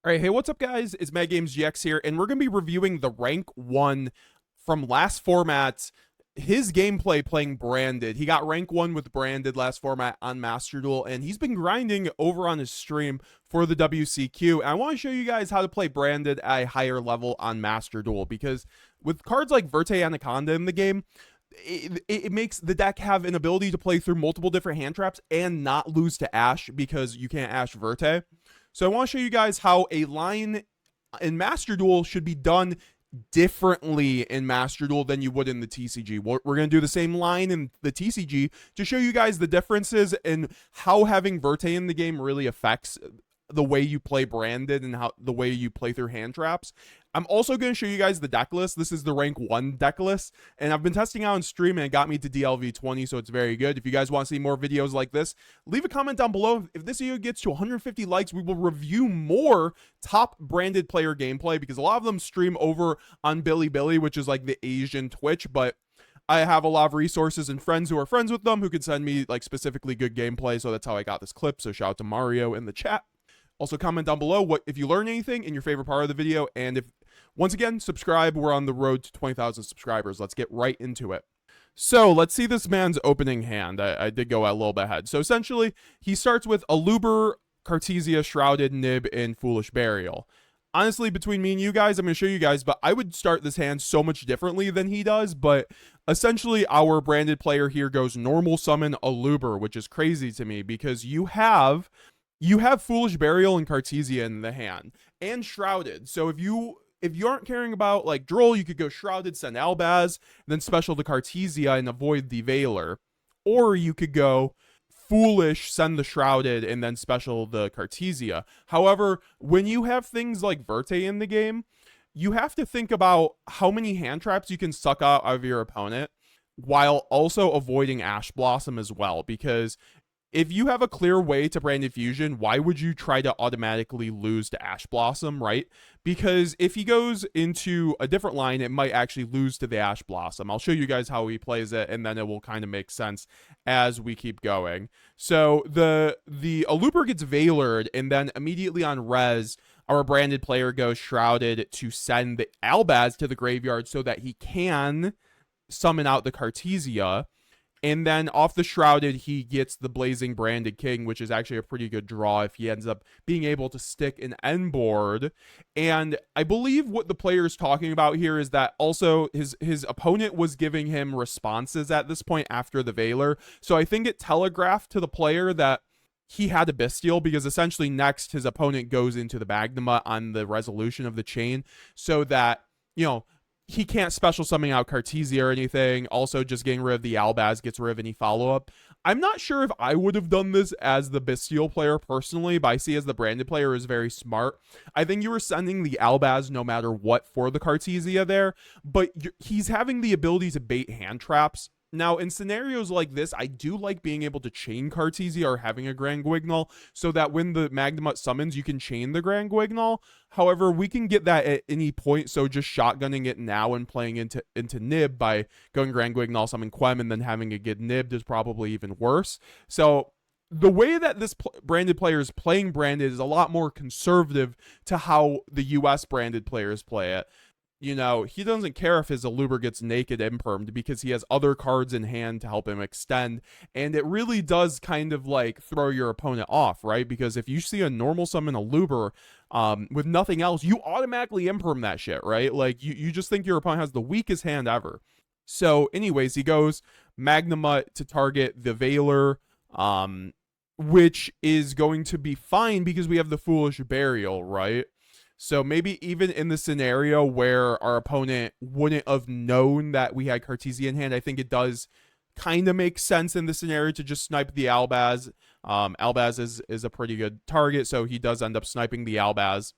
All right, hey, what's up, guys? It's METAGAMESGX here, and we're going to be reviewing the rank 1 from last format. His gameplay playing Branded. He got rank 1 with Branded last format on Master Duel, and he's been grinding over on his stream for the WCQ. And I want to show you guys how to play Branded at a higher level on Master Duel, because with cards like Verte Anaconda in the game, it makes the deck have an ability to play through multiple different hand traps and not lose to Ash because you can't Ash Verte. So I want to show you guys how a line in Master Duel should be done differently in Master Duel than you would in the TCG. We're going to do the same line in the TCG to show you guys the differences and how having Verte in the game really affects the way you play Branded and how the way you play through hand traps. I'm also going to show you guys the deck list. This is the rank 1 deck list, and I've been testing out on stream, and it got me to DLV 20, so it's very good. If you guys want to see more videos like this, leave a comment down below. If this video gets to 150 likes, we will review more top Branded player gameplay, because a lot of them stream over on Bilibili, which is like the Asian Twitch, but I have a lot of resources and friends who are friends with them who could send me like specifically good gameplay, so that's how I got this clip. So shout out to Mario in the chat. Also comment down below what if you learn anything in your favorite part of the video, and if once again subscribe. We're on the road to 20,000 subscribers. Let's get right into it. So let's see this man's opening hand. I did go a little bit ahead. So essentially he starts with Aluber, Cartesia, Shrouded, Nib, and Foolish Burial. Honestly, between me and you guys, I'm going to show you guys, but I would start this hand so much differently than he does. But essentially our Branded player here goes normal summon Aluber, which is crazy to me because you have Foolish Burial and Cartesia in the hand and Shrouded. So if you aren't caring about like Droll, you could go Shrouded, send Albaz, then special the Cartesia and avoid the Veiler. Or you could go Foolish, send the Shrouded, and then special the Cartesia. However, when you have things like Verte in the game, you have to think about how many hand traps you can suck out of your opponent while also avoiding Ash Blossom as well, because if you have a clear way to Branded Fusion, why would you try to automatically lose to Ash Blossom, right? Because if he goes into a different line, it might actually lose to the Ash Blossom. I'll show you guys how he plays it, and then it will kind of make sense as we keep going. So the Aluber gets Veilered, and then immediately on res, our Branded player goes Shrouded to send the Albaz to the graveyard so that he can summon out the Cartesia. And then off the Shrouded, he gets the Blazing Branded King, which is actually a pretty good draw if he ends up being able to stick an end board. And I believe what the player is talking about here is that also his opponent was giving him responses at this point after the Veiler. So I think it telegraphed to the player that he had a Bestial, because essentially next his opponent goes into the Magnuma on the resolution of the chain, so that, you know, he can't special summon out Cartesia or anything. Also, just getting rid of the Albaz gets rid of any follow-up. I'm not sure if I would have done this as the Bestial player personally, but I see as the Branded player is very smart. I think you were sending the Albaz no matter what for the Cartesia there, but he's having the ability to bait hand traps. Now, in scenarios like this, I do like being able to chain Cartesia or having a Grand Guignol, so that when the Magnamut summons, you can chain the Grand Guignol. However, we can get that at any point, so just shotgunning it now and playing into Nib by going Grand Guignol, summon Quem, and then having it get nibbed is probably even worse. So the way that this Branded player is playing Branded is a lot more conservative to how the US Branded players play it. You know, he doesn't care if his Aluber gets naked impermed because he has other cards in hand to help him extend. And it really does kind of like throw your opponent off, right? Because if you see a normal summon Aluber with nothing else, you automatically imperm that shit, right? Like you just think your opponent has the weakest hand ever. So anyways, he goes Magnamut to target the Veiler, which is going to be fine because we have the Foolish Burial, right? So maybe even in the scenario where our opponent wouldn't have known that we had Cartesia in hand, I think it does kind of make sense in the scenario to just snipe the Albaz. Albaz is a pretty good target, so he does end up sniping the Albaz.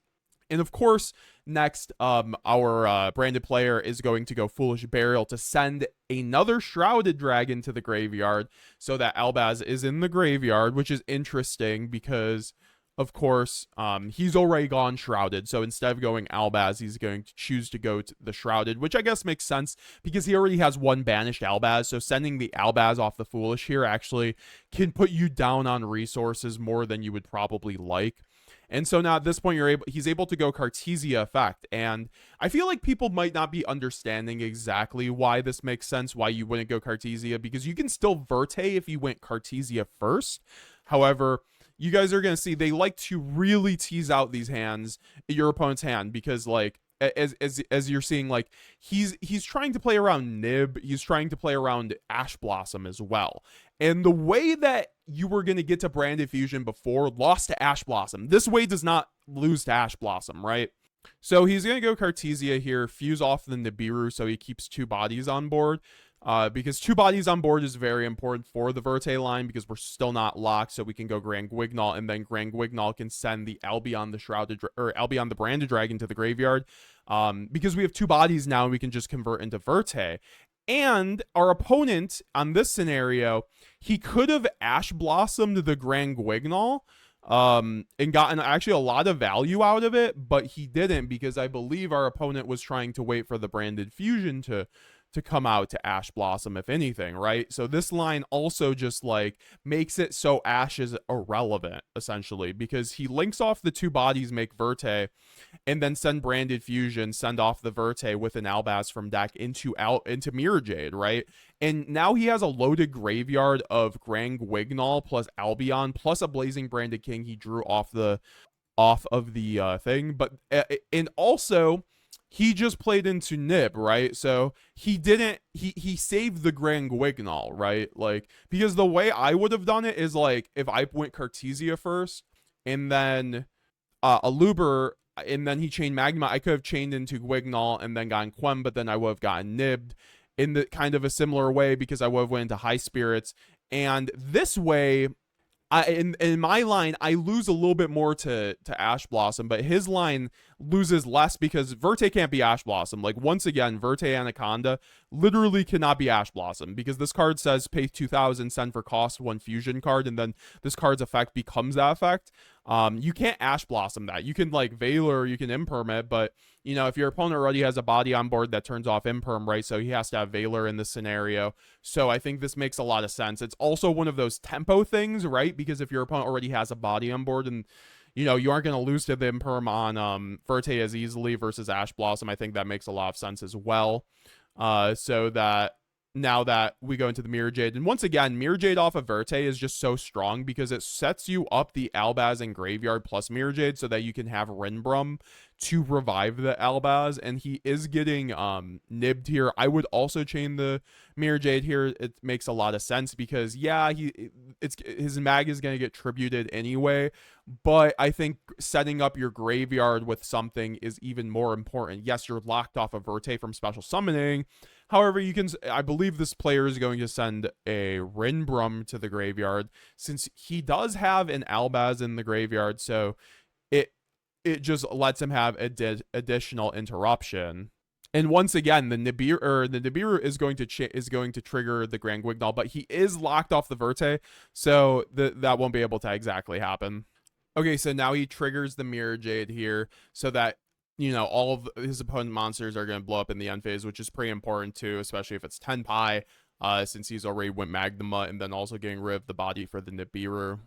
And of course, next, our Branded player is going to go Foolish Burial to send another Shrouded Dragon to the graveyard, so that Albaz is in the graveyard, which is interesting because, of course, he's already gone Shrouded, so instead of going Albaz, he's going to choose to go to the Shrouded, which I guess makes sense because he already has one banished Albaz, so sending the Albaz off the Foolish here actually can put you down on resources more than you would probably like. And so now at this point, he's able to go Cartesia effect. And I feel like people might not be understanding exactly why this makes sense, why you wouldn't go Cartesia, because you can still Verte if you went Cartesia first. However, you guys are going to see they like to really tease out these hands, your opponent's hand, because like as you're seeing, like he's trying to play around Nib, he's trying to play around Ash Blossom as well. And the way that you were going to get to Branded Fusion before lost to Ash Blossom. This way does not lose to Ash Blossom, right? So he's going to go Cartesia here, fuse off the Nibiru so he keeps 2 bodies on board. Because 2 bodies on board is very important for the Verte line because we're still not locked, so we can go Grand Guignol, and then Grand Guignol can send the Albion the Branded Dragon to the graveyard. Because we have 2 bodies now, we can just convert into Verte. And our opponent on this scenario, he could have Ash Blossomed the Grand Guignol, and gotten actually a lot of value out of it, but he didn't because I believe our opponent was trying to wait for the Branded Fusion to come out to Ash Blossom, if anything, right? So this line also just like makes it so Ash is irrelevant essentially, because he links off the 2 bodies, make Verte, and then send Branded Fusion, send off the Verte with an Albaz from deck into Mirror Jade, right? And now he has a loaded graveyard of Grand Guignol plus Albion plus a Blazing Branded King he drew off of the thing, but and also he just played into Nib, right? So he saved the Grand Guignol, right? Like, because the way I would have done it is like if I went Cartesia first and then Aluber, and then he chained Magma, I could have chained into Guignol and then gotten Quem, but then I would have gotten Nibbed in the kind of a similar way because I would have went into High Spirits. And this way, in my line, I lose a little bit more to Ash Blossom, but his line loses less because Verte can't be Ash Blossom. Like, once again, Verte Anaconda literally cannot be Ash Blossom because this card says pay 2,000, send for cost 1 fusion card, and then this card's effect becomes that effect. You can't Ash Blossom that. You can like Valor, you can Imperm it, but you know, if your opponent already has a body on board that turns off Imperm, right? So he has to have Valor in this scenario. So I think this makes a lot of sense. It's also one of those tempo things, right? Because if your opponent already has a body on board and you know, you aren't going to lose to the Imperm on Verte as easily versus Ash Blossom, I think that makes a lot of sense as well. So that now that we go into the Mirror Jade, and once again, Mirror Jade off of Verte is just so strong because it sets you up the Albaz and Graveyard plus Mirror Jade so that you can have Rinbrum to revive the Albaz, and he is getting nibbed here. I would also chain the Mirror Jade here. It makes a lot of sense because yeah, his mag is going to get tributed anyway, but I think setting up your graveyard with something is even more important. Yes, you're locked off of Verte from special summoning. However, I believe this player is going to send a Rinbrum to the graveyard since he does have an Albaz in the graveyard, so it just lets him have additional interruption. And once again, the Nibiru is going to trigger the Grand Guignol, but he is locked off the Verte, so that won't be able to exactly happen. Okay, so now he triggers the Mirror Jade here so that, you know, all of his opponent monsters are going to blow up in the end phase, which is pretty important too, especially if it's 10 pi, since he's already went Magnuma and then also getting rid of the body for the Nibiru.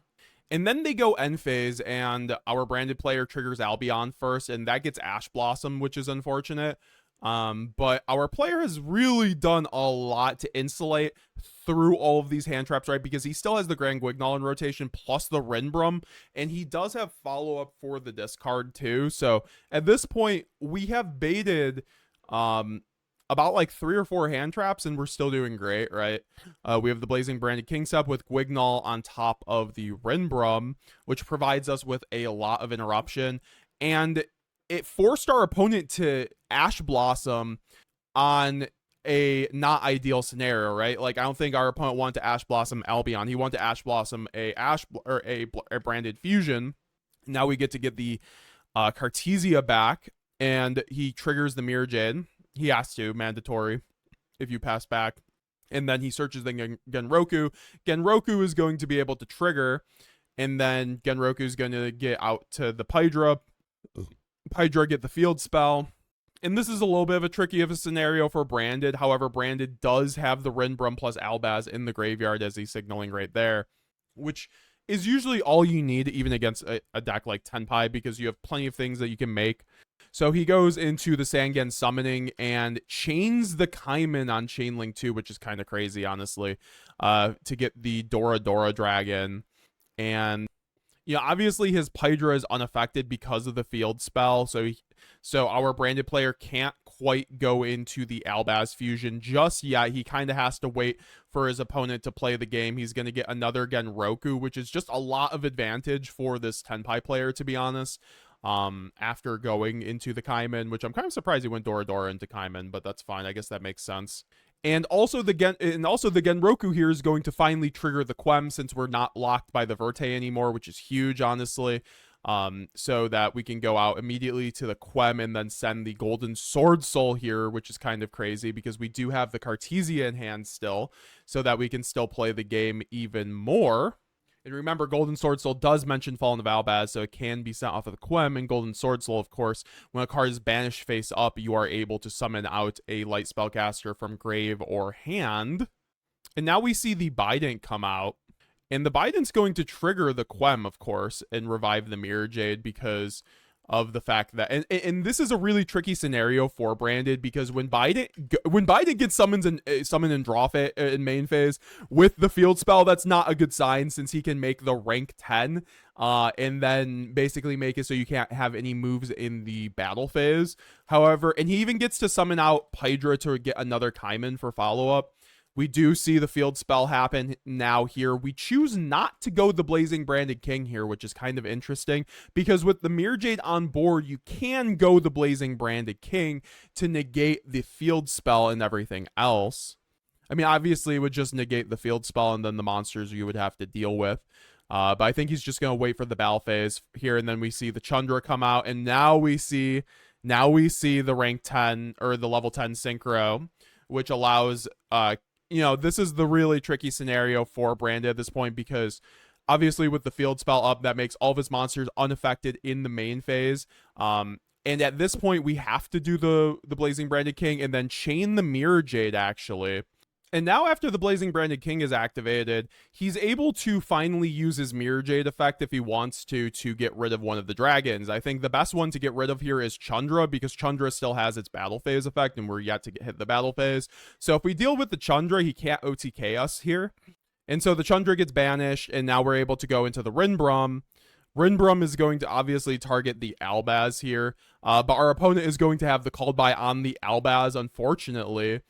And then they go end phase, and our branded player triggers Albion first, and that gets Ash Blossom, which is unfortunate. But our player has really done a lot to insulate through all of these hand traps, right? Because he still has the Grand Guignol in rotation plus the Rinbrum, and he does have follow-up for the discard too. So at this point, we have baited about like 3 or 4 hand traps, and we're still doing great, right? We have the Blazing Branded King sub with Guignol on top of the Rinbrum, which provides us with a lot of interruption, and it forced our opponent to Ash Blossom on a not ideal scenario, right? Like, I don't think our opponent wanted to Ash Blossom Albion. He wanted to Ash Blossom a Branded Fusion. Now we get to get the Cartesia back, and he triggers the Mirror Jade. He has to, mandatory, if you pass back. And then he searches the Genroku. Genroku is going to be able to trigger, and then Genroku is going to get out to the Pydra. Pydra get the field spell. And this is a little bit of a tricky of a scenario for Branded. However, Branded does have the Rinbrum plus Albaz in the graveyard as he's signaling right there, which is usually all you need, even against a deck like Tenpai, because you have plenty of things that you can make. So he goes into the Sangen summoning and chains the Kaiman on Chainlink 2, which is kind of crazy, honestly, to get the Dora Dora Dragon. And obviously his Pydra is unaffected because of the field spell, so our branded player can't quite go into the Albaz fusion just yet. He kind of has to wait for his opponent to play the game. He's going to get another Genroku, which is just a lot of advantage for this Tenpai player, to be honest. After going into the Kaiman, which I'm kind of surprised he went Dora Dora into Kaiman, but that's fine. I guess that makes sense. And also the Genroku here is going to finally trigger the Quem, since we're not locked by the Verte anymore, which is huge, honestly. So that we can go out immediately to the Quem and then send the Golden Sword Soul here, which is kind of crazy because we do have the Cartesia in hand still, so that we can still play the game even more. And remember, Golden Sword Soul does mention Fallen of Albaz, so it can be sent off of the Quem. And Golden Sword Soul, of course, when a card is banished face up, you are able to summon out a light spellcaster from grave or hand. And now we see the Bident come out. And the Bident's going to trigger the Quem, of course, and revive the Mirror Jade because of the fact that, and this is a really tricky scenario for Branded, because when Bident gets summoned and draw in main phase with the field spell, that's not a good sign, since he can make the rank 10 and then basically make it so you can't have any moves in the battle phase. However, and he even gets to summon out Pydra to get another Kaiman for follow-up. We do see the field spell happen now here. We choose not to go the Blazing Branded King here, which is kind of interesting, because with the Mirror Jade on board, you can go the Blazing Branded King to negate the field spell and everything else. I mean, obviously, it would just negate the field spell and then the monsters you would have to deal with. But I think he's just going to wait for the battle phase here, and then we see the Chandra come out, and now we see the rank 10 or the level 10 Synchro, which allows this is the really tricky scenario for Branded at this point, because obviously with the field spell up, that makes all of his monsters unaffected in the main phase. And at this point, we have to do the Blazing Branded King and then chain the Mirror Jade, actually. And now after the Blazing Branded King is activated, he's able to finally use his Mirror Jade effect if he wants to get rid of one of the dragons. I think the best one to get rid of here is Chandra, because Chandra still has its battle phase effect and we're yet to hit the battle phase. So if we deal with the Chandra, he can't OTK us here. And so the Chandra gets banished, and now we're able to go into the Rinbrum. Rinbrum is going to obviously target the Albaz here, but our opponent is going to have the Called By on the Albaz, unfortunately.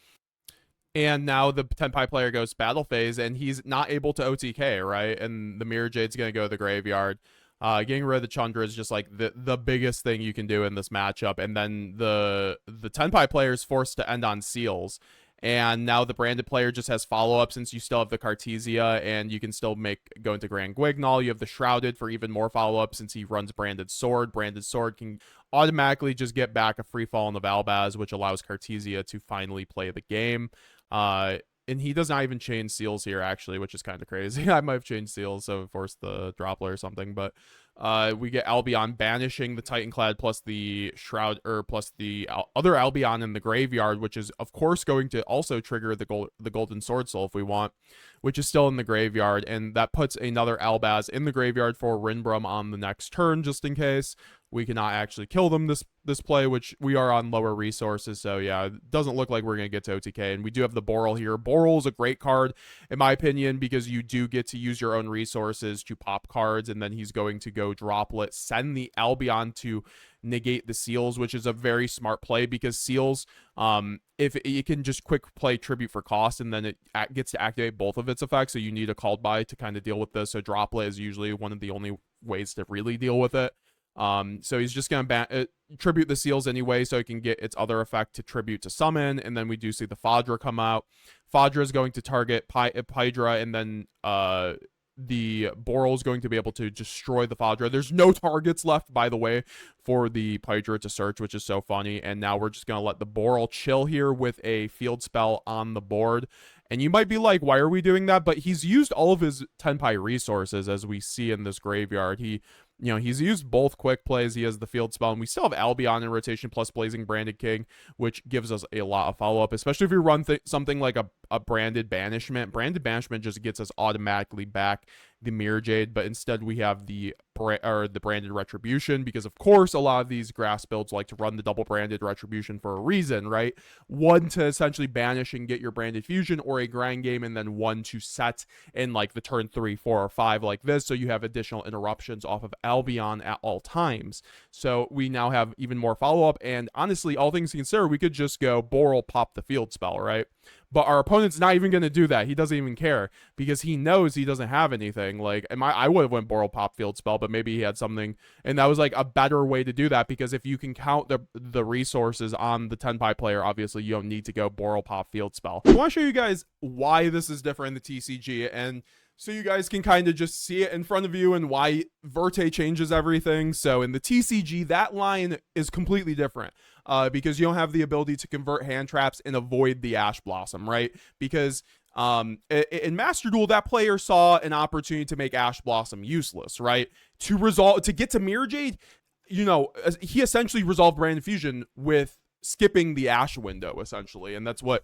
And now the Tenpai player goes battle phase, and he's not able to OTK, right? And the Mirror Jade's going to go to the graveyard. Getting rid of the Chandra is just like the biggest thing you can do in this matchup. And then the Tenpai player is forced to end on seals. And now the Branded player just has follow-up, since you still have the Cartesia, and you can still go into Grand Guignol. You have the Shrouded for even more follow-up, since he runs Branded Sword. Branded Sword can automatically just get back a free fall on the Albaz, which allows Cartesia to finally play the game. And he does not even chain seals here, actually, which is kind of crazy. I might have changed seals, so force the Droplet or something. But we get Albion banishing the Titanclad plus the Shroud, or plus the other Albion in the graveyard, which is, of course, going to also trigger the Golden Sword Soul if we want, which is still in the graveyard. And that puts another Albaz in the graveyard for Rinbrum on the next turn, just in case we cannot actually kill them this play, which we are on lower resources. So yeah, it doesn't look like we're going to get to OTK. And we do have the Boral here. Boral is a great card, in my opinion, because you do get to use your own resources to pop cards, and then he's going to go Droplet, send the Albion to negate the seals, which is a very smart play, because seals, if you can just quick play Tribute for cost, and then it gets to activate both of its effects, so you need a Called By to kind of deal with this. So Droplet is usually one of the only ways to really deal with it. So he's just gonna tribute the seals anyway, so he can get its other effect to tribute to summon. And then we do see the Fadra come out. Fadra is going to target Pydra, and then the Boral is going to be able to destroy the Fadra. There's no targets left, by the way, for the Pydra to search, which is so funny. And now we're just gonna let the Boral chill here with a field spell on the board. And you might be like, why are we doing that? But he's used all of his Tenpai resources, as we see in this graveyard. He's used both quick plays. He has the field spell, and we still have Albion in rotation plus Blazing Branded King, which gives us a lot of follow-up, especially if you run something like a Branded Banishment. Branded Banishment just gets us automatically back Mirror Jade, but instead we have the Branded Retribution, because of course a lot of these grass builds like to run the double Branded Retribution for a reason, right? One to essentially banish and get your Branded Fusion or a grind game, and then one to set in like the turn 3, 4, or 5 like this, so you have additional interruptions off of Albion at all times. So we now have even more follow-up, and honestly, all things considered, we could just go Boral, pop the field spell, right? But our opponent's not even going to do that. He doesn't even care, because he knows he doesn't have anything. Like, I would have went Boral, pop field spell, but maybe he had something, and that was like a better way to do that, because if you can count the resources on the 10 pie player, obviously you don't need to go Boral, pop field spell. I want to show you guys why this is different in the TCG, and so you guys can kind of just see it in front of you and why Verte changes everything. So in the TCG, that line is completely different, because you don't have the ability to convert hand traps and avoid the Ash Blossom, right? Because in Master Duel, that player saw an opportunity to make Ash Blossom useless, right? To get to Mirror Jade, you know, he essentially resolved Branded Fusion with skipping the Ash window, essentially, and that's what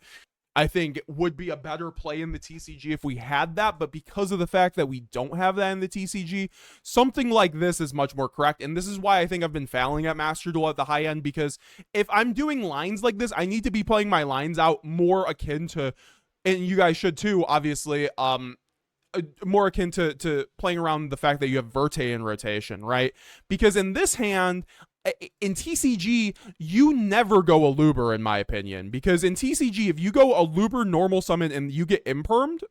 I think would be a better play in the TCG if we had that. But because of the fact that we don't have that in the TCG, something like this is much more correct. And this is why I think I've been fouling at Master Duel at the high end, because if I'm doing lines like this, I need to be playing my lines out more akin to, and you guys should too, obviously, more akin to playing around the fact that you have Verte in rotation, right? Because in this hand, in TCG, you never go Aluber, in my opinion, because in TCG, if you go Aluber normal summon and you get impermed,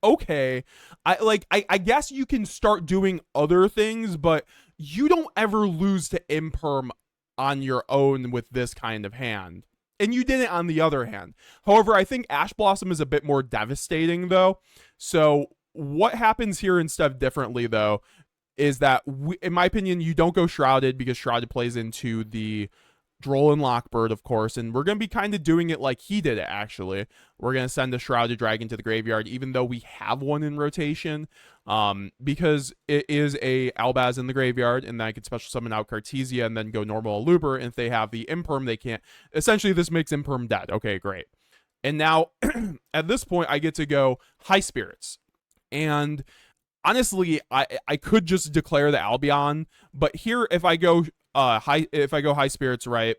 okay, I guess you can start doing other things, but you don't ever lose to imperm on your own with this kind of hand. And you didn't on the other hand. However, I think Ash Blossom is a bit more devastating, though. So what happens here instead of differently, though, is that, in my opinion, you don't go Shrouded, because Shrouded plays into the Droll and Lockbird, of course, and we're going to be kind of doing it like he did it, actually. We're going to send a Shrouded Dragon to the graveyard, even though we have one in rotation, because it is a Albaz in the graveyard, and then I can special summon out Cartesia and then go normal Aluber, and if they have the Imperm, they can't. Essentially, this makes Imperm dead. Okay, great. And now, at this point, I get to go High Spirits. And honestly, I could just declare the Albion, but here, if I go High Spirits, right,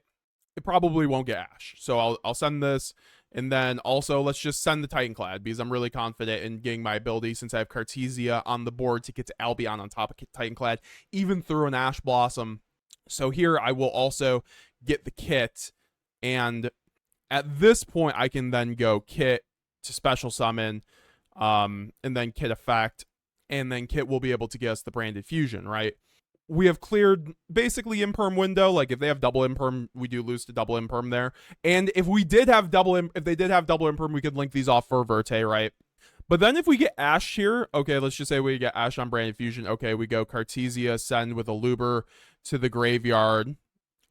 it probably won't get Ash. So I'll send this, and then also let's just send the Titanclad, because I'm really confident in getting my ability, since I have Cartesia on the board, to get to Albion on top of Titanclad, even through an Ash Blossom. So here I will also get the kit, and at this point I can then go kit to special summon, and then kit effect, and then kit will be able to get us the Branded Fusion, right? We have cleared basically Imperm window. Like, if they have double Imperm, we do lose to double Imperm there. And if we did have if they did have double Imperm, we could link these off for Verte, right? But then if we get Ash here, okay, let's just say we get Ash on Branded Fusion. Okay, we go Cartesia, send with Aluber to the graveyard,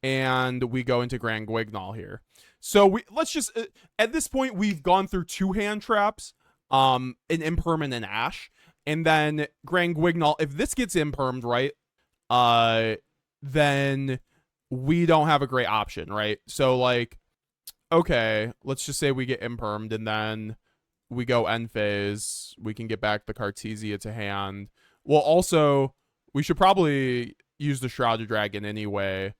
and we go into Grand Guignol here. So let's just, at this point, we've gone through 2 hand traps, an Imperm and an Ash. And then Grand Guignol, if this gets impermed, right, then we don't have a great option, right? So, like, okay, let's just say we get impermed, and then we go end phase. We can get back the Cartesia to hand. Well, also, we should probably use the Shrouded Dragon anyway,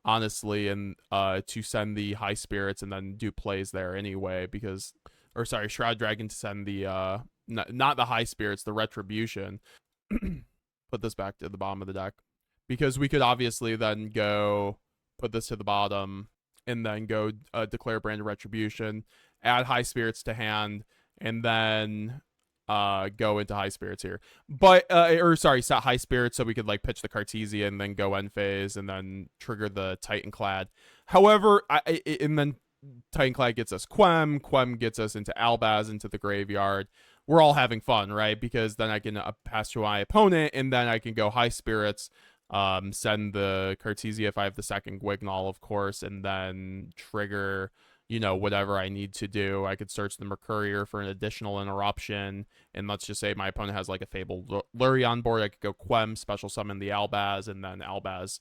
honestly, and to send the High Spirits and then do plays there anyway, because, or sorry, Shrouded Dragon to send the not the High Spirits, the Retribution. Put this back to the bottom of the deck, because we could obviously then go put this to the bottom and then go declare Branded Retribution, add High Spirits to hand, and then go into High Spirits here. But or sorry, set High Spirits so we could like pitch the Cartesia and then go end phase and then trigger the Titanclad. However, and then Titanclad gets us Quem gets us into Albaz, into the graveyard. We're all having fun, right? Because then I can pass to my opponent, and then I can go High Spirits, send the Cartesia if I have the second Guignol, of course, and then trigger, you know, whatever I need to do. I could search the Mercurier for an additional interruption, and let's just say my opponent has like a Fabled Lurie on board. I could go Quem, special summon the Albaz, and then Albaz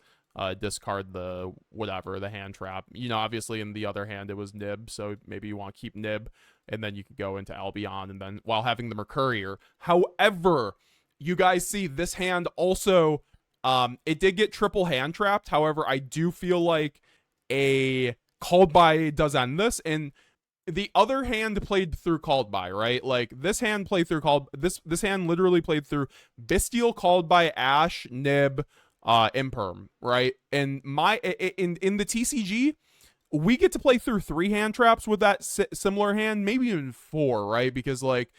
discard the whatever, the hand trap. You know, obviously in the other hand it was Nib, so maybe you want to keep Nib, and then you could go into Albion, and then while having the Mercurier. However, You guys see this hand also, it did get triple hand trapped. However, I do feel like a called by does end this, and the other hand played through called by, right? Like this hand played through called, this hand literally played through Bestial, called by, Ash, Nib, Imperm, right? And in the TCG, we get to play through 3 hand traps with that similar hand, maybe even 4, right? Because like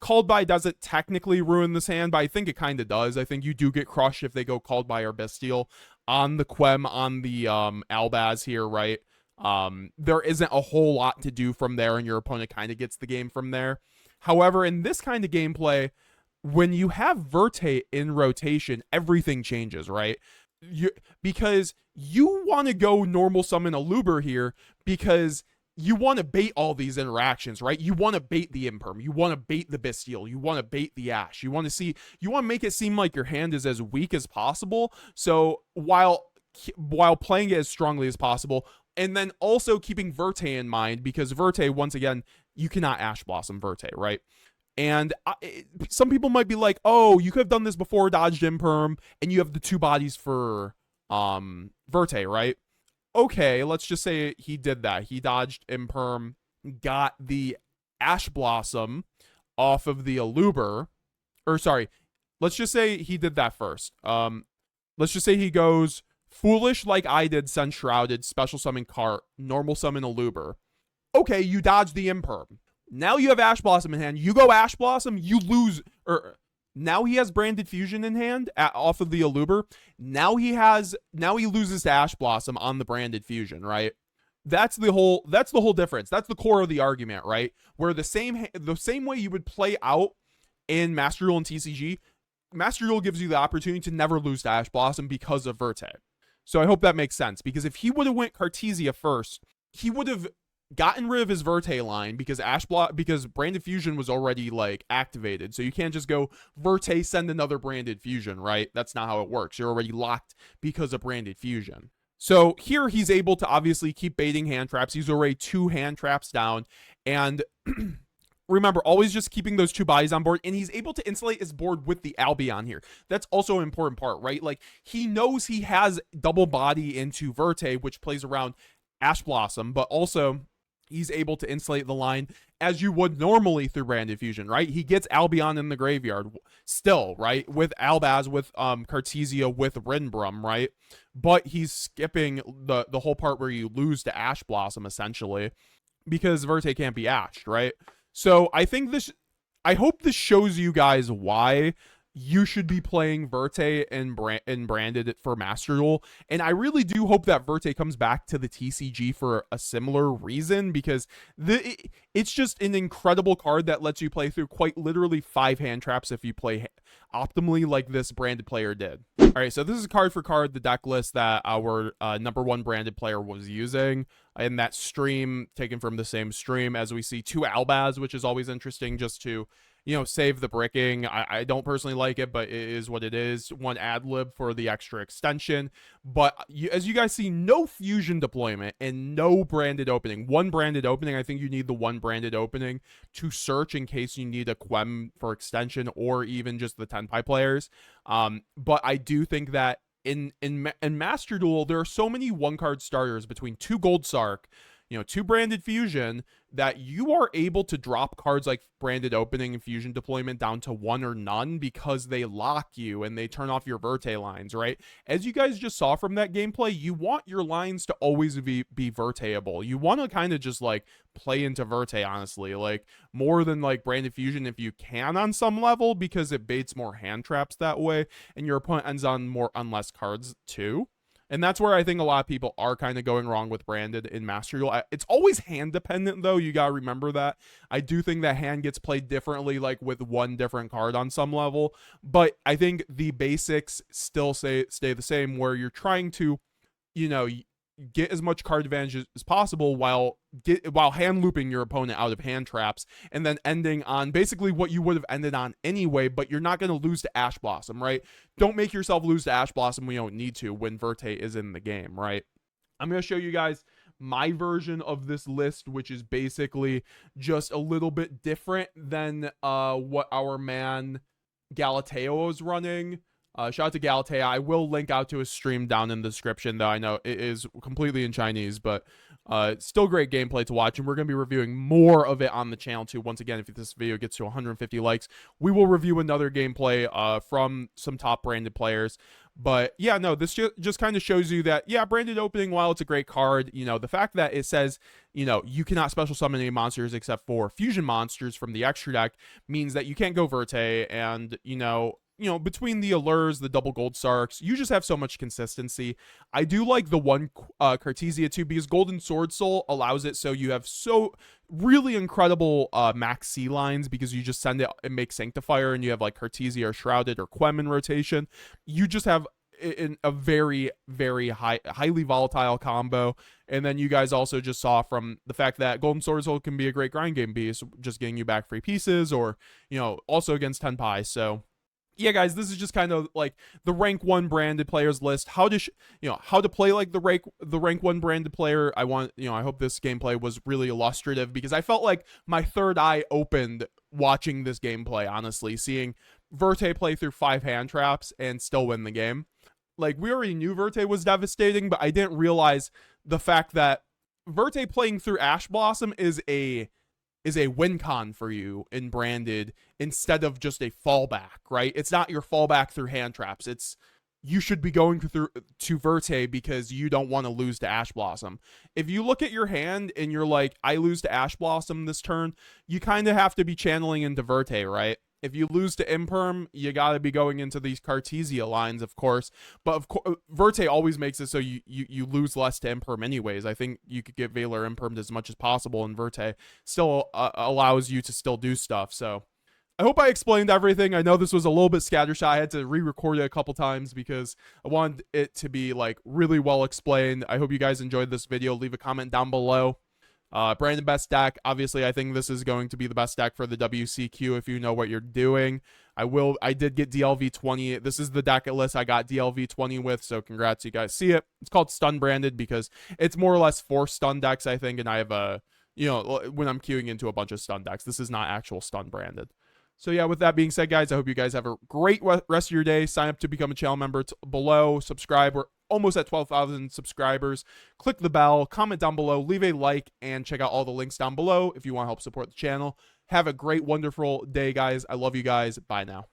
called by doesn't technically ruin this hand, but I think it kind of does. I think you do get crushed if they go called by or Bestial on the Quem, on the Albaz here, right? There isn't a whole lot to do from there, and your opponent kind of gets the game from there. However, in this kind of gameplay, when you have Verte in rotation, everything changes, right? Because you want to go normal summon a Luber here because you want to bait all these interactions, right? You want to bait the Imperm, you want to bait the Bestial, you want to bait the Ash, you want to make it seem like your hand is as weak as possible. So while playing it as strongly as possible, and then also keeping Verte in mind, because Verte, once again, you cannot Ash Blossom Verte, right? And some people might be like, oh, you could have done this before, dodged Imperm, and you have the 2 bodies for Verte, right? Okay, let's just say he did that. He dodged Imperm, got the Ash Blossom off of the Aluber. Or sorry, let's just say he did that first. Let's just say he goes Foolish like I did, send Shrouded, special summon Cart, normal summon Aluber. Okay, you dodge the Imperm. Now you have Ash Blossom in hand. You go Ash Blossom, you lose. Now he has Branded Fusion in hand off of the Aluber. Now he loses to Ash Blossom on the Branded Fusion, right? That's the whole difference. That's the core of the argument, right? Where the same way you would play out in Master Duel and TCG, Master Duel gives you the opportunity to never lose to Ash Blossom because of Verte. So I hope that makes sense, because if he would have went Cartesia first, he would have gotten rid of his Verte line because because Branded Fusion was already like activated. So you can't just go Verte, send another Branded Fusion, right? That's not how it works. You're already locked because of Branded Fusion. So here he's able to obviously keep baiting hand traps. He's already 2 hand traps down, and remember, always just keeping those 2 bodies on board, and he's able to insulate his board with the Albion here. That's also an important part, right? Like, he knows he has double body into Verte, which plays around Ash Blossom, but also he's able to insulate the line as you would normally through Branded Fusion, right? He gets Albion in the graveyard still, right? With Albaz, with Cartesia, with Rinbrum, right? But he's skipping the whole part where you lose to Ash Blossom, essentially, because Verte can't be ashed, right? So I hope this shows you guys why you should be playing Verte and Branded for Master Duel. And I really do hope that Verte comes back to the TCG for a similar reason, because it's just an incredible card that lets you play through quite literally 5 hand traps if you play optimally like this Branded player did. All right, so this is card for card, the deck list that our number 1 Branded player was using in that stream, taken from the same stream. As we see 2 Albaz, which is always interesting just to, save the bricking. I don't personally like it, but it is what it is. 1 ad lib for the extra extension. But as you guys see, no fusion deployment and no branded opening. 1 branded opening. I think you need the 1 branded opening to search in case you need a Quem for extension, or even just the Tenpai players. But I do think that in Master Duel, there are so many 1-card starters between 2 Gold Sark, 2 Branded Fusion, that you are able to drop cards like Branded Opening and Fusion Deployment down to 1 or none because they lock you and they turn off your Verte lines, right? As you guys just saw from that gameplay, you want your lines to always be Verteable. You want to kind of just like play into Verte, honestly, like more than like Branded Fusion if you can on some level, because it baits more hand traps that way, and your opponent ends on less cards too. And that's where I think a lot of people are kind of going wrong with Branded in Master Duel. It's always hand dependent, though. You got to remember that. I do think that hand gets played differently, like with 1 different card on some level. But I think the basics still stay the same, where you're trying to, get as much card advantage as possible while hand looping your opponent out of hand traps, and then ending on basically what you would have ended on anyway, but you're not going to lose to Ash Blossom, right? Don't make yourself lose to Ash Blossom when you don't need to, when Verte is in the game, right? I'm going to show you guys my version of this list, which is basically just a little bit different than what our man Galatea was running. Shout out to Galatea. I will link out to his stream down in the description, though I know it is completely in Chinese, but still great gameplay to watch. And we're going to be reviewing more of it on the channel, too. Once again, if this video gets to 150 likes, we will review another gameplay from some top branded players. But yeah, no, this just kind of shows you that, yeah, branded opening, while it's a great card, you know, the fact that it says, you know, you cannot special summon any monsters except for fusion monsters from the extra deck means that you can't go Verte. And, you know, between the allures, the double gold sarks, you just have so much consistency. I do like the one Cartesia too, because Golden Sword Soul allows it so you have so really incredible max C lines, because you just send it and make Sanctifier, and you have like Cartesia or Shrouded or Quem in rotation. You just have in a very, very highly volatile combo. And then you guys also just saw from the fact that Golden Sword Soul can be a great grind game piece, just getting you back free pieces, or, you know, also against Tenpai. So yeah, guys, this is just kind of like the rank 1 branded players list. How to play like the rank 1 branded player. I hope this gameplay was really illustrative, because I felt like my third eye opened watching this gameplay, honestly, seeing Verte play through 5 hand traps and still win the game. Like, we already knew Verte was devastating, but I didn't realize the fact that Verte playing through Ash Blossom is a win con for you in branded, instead of just a fallback, right? It's not your fallback through hand traps. It's, you should be going through to Verte because you don't want to lose to Ash Blossom. If you look at your hand and you're like, I lose to Ash Blossom this turn, you kind of have to be channeling into Verte, right? If you lose to Imperm, you got to be going into these Cartesia lines, of course. But of course, Verte always makes it so you lose less to Imperm anyways. I think you could get Valor Impermed as much as possible, and Verte still allows you to still do stuff. So I hope I explained everything. I know this was a little bit scattershot. I had to re-record it a couple times because I wanted it to be like really well explained. I hope you guys enjoyed this video. Leave a comment down below. Branded best deck. Obviously, I think this is going to be the best deck for the WCQ if you know what you're doing. I did get DLV 20. This is the deck list I got DLV 20 with, so congrats, you guys see it. It's called Stun Branded because it's more or less 4 stun decks, I think, and I have a, when I'm queuing into a bunch of stun decks, this is not actual Stun Branded. So yeah, with that being said, guys, I hope you guys have a great rest of your day. Sign up to become a channel member below. Subscribe. We're almost at 12,000 subscribers. Click the bell, comment down below, leave a like, and check out all the links down below if you want to help support the channel. Have a great, wonderful day, guys. I love you guys. Bye now.